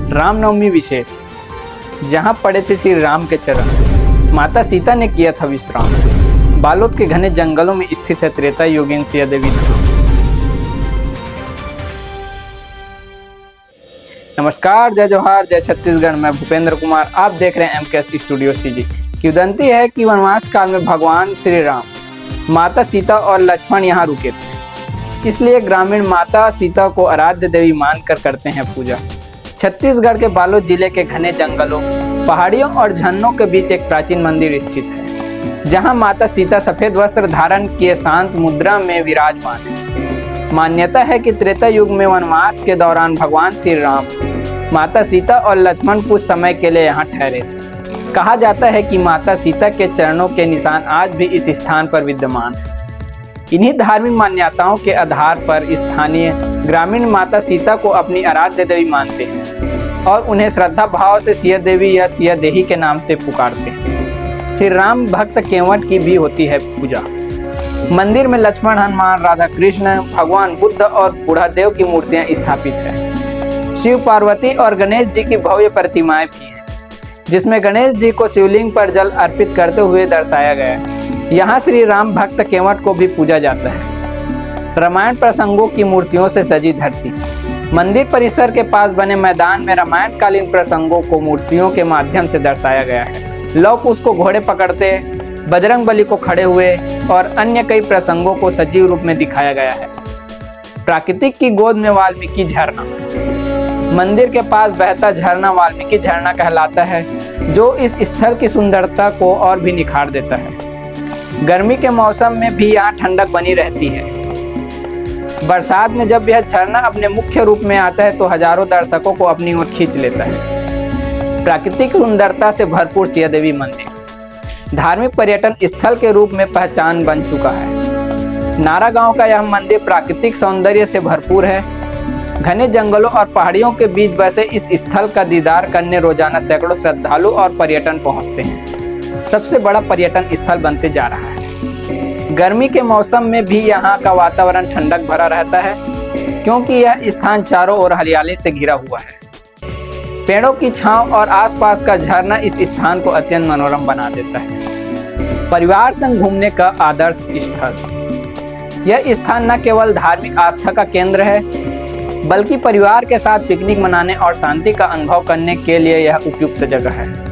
रामनवमी विशेष, जहां पड़े थे श्री राम के चरण, माता सीता ने किया था विश्राम। बालोद के घने जंगलों में स्थित है त्रेता युगीन सिया देवी धाम। नमस्कार, जय जोहार, जय छत्तीसगढ़। मैं भूपेंद्र कुमार, आप देख रहे हैं MKS स्टूडियो CG। किंवदंती है कि वनवास काल में भगवान श्री राम, माता सीता और लक्ष्मण यहाँ रुके थे, इसलिए ग्रामीण माता सीता को आराध्य देवी मानकर करते हैं पूजा। छत्तीसगढ़ के बालोद जिले के घने जंगलों, पहाड़ियों और झरनों के बीच एक प्राचीन मंदिर स्थित है, जहां माता सीता सफेद वस्त्र धारण किए शांत मुद्रा में विराजमान है। मान्यता है कि त्रेता युग में वनवास के दौरान भगवान श्री राम, माता सीता और लक्ष्मण कुछ समय के लिए यहाँ ठहरे थे। कहा जाता है कि माता सीता के चरणों के निशान आज भी इस स्थान पर विद्यमान हैं। इन्हीं धार्मिक मान्यताओं के आधार पर स्थानीय ग्रामीण माता सीता को अपनी आराध्य देवी मानते हैं और उन्हें श्रद्धा भाव से सिया देवी या सिया देही के नाम से पुकारते हैं। श्री राम भक्त केवट की भी होती है पूजा। मंदिर में लक्ष्मण, हनुमान, राधा कृष्ण, भगवान बुद्ध और बुढ़ादेव की मूर्तियां स्थापित है। शिव पार्वती और गणेश जी की भव्य प्रतिमाएं भी हैं, जिसमें गणेश जी को शिवलिंग पर जल अर्पित करते हुए दर्शाया गया है। यहाँ श्री राम भक्त केवट को भी पूजा जाता है। रामायण प्रसंगों की मूर्तियों से सजी धरती, मंदिर परिसर के पास बने मैदान में रामायण कालीन प्रसंगों को मूर्तियों के माध्यम से दर्शाया गया है। लौह कुश को घोड़े पकड़ते, बजरंग बली को खड़े हुए और अन्य कई प्रसंगों को सजीव रूप में दिखाया गया है। प्राकृतिक की गोद में वाल्मीकि झरना, मंदिर के पास बहता झरना वाल्मीकि झरना कहलाता है, जो इस स्थल की सुंदरता को और भी निखार देता है। गर्मी के मौसम में भी यहाँ ठंडक बनी रहती है। बरसात में जब यह झरना अपने मुख्य रूप में आता है तो हजारों दर्शकों को अपनी ओर खींच लेता है। प्राकृतिक सुंदरता से भरपूर सिया देवी मंदिर धार्मिक पर्यटन स्थल के रूप में पहचान बन चुका है। नारा गांव का यह मंदिर प्राकृतिक सौंदर्य से भरपूर है। घने जंगलों और पहाड़ियों के बीच बसे इस स्थल का दीदार करने रोजाना सैकड़ों श्रद्धालु और पर्यटन पहुंचते हैं। सबसे बड़ा पर्यटन स्थल बनते जा रहा है। गर्मी के मौसम में भी यहाँ का वातावरण ठंडक भरा रहता है, क्योंकि यह स्थान चारों ओर हरियाली से घिरा हुआ है। पेड़ों की छांव और आसपास का झरना इस स्थान को अत्यंत मनोरम बना देता है। परिवार संग घूमने का आदर्श स्थल, यह स्थान न केवल धार्मिक आस्था का केंद्र है, बल्कि परिवार के साथ पिकनिक मनाने और शांति का अनुभव करने के लिए यह उपयुक्त जगह है।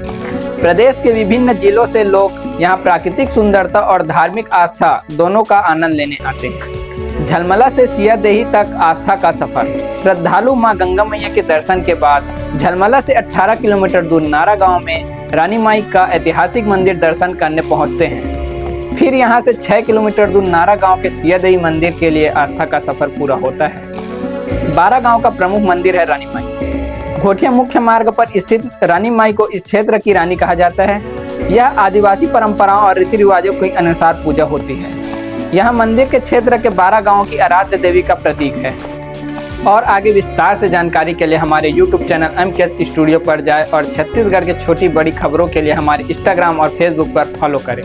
प्रदेश के विभिन्न जिलों से लोग यहाँ प्राकृतिक सुंदरता और धार्मिक आस्था दोनों का आनंद लेने आते हैं। झलमला से सिया देही तक आस्था का सफर। श्रद्धालु मां गंगा मैया के दर्शन के बाद झलमला से 18 किलोमीटर दूर नारा गांव में रानी माई का ऐतिहासिक मंदिर दर्शन करने पहुंचते हैं। फिर यहां से 6 किलोमीटर दूर नारा गांव के सिया देही मंदिर के लिए आस्था का सफर पूरा होता है। 12 गांव का प्रमुख मंदिर है रानी माई। घोटिया मुख्य मार्ग पर स्थित रानी माई को इस क्षेत्र की रानी कहा जाता है। यह आदिवासी परंपराओं और रीति रिवाजों के अनुसार पूजा होती है। यह मंदिर के क्षेत्र के 12 गांवों की आराध्य देवी का प्रतीक है। और आगे विस्तार से जानकारी के लिए हमारे YouTube चैनल MKS स्टूडियो पर जाए और छत्तीसगढ़ के छोटी बड़ी खबरों के लिए हमारे Instagram और Facebook पर फॉलो करें।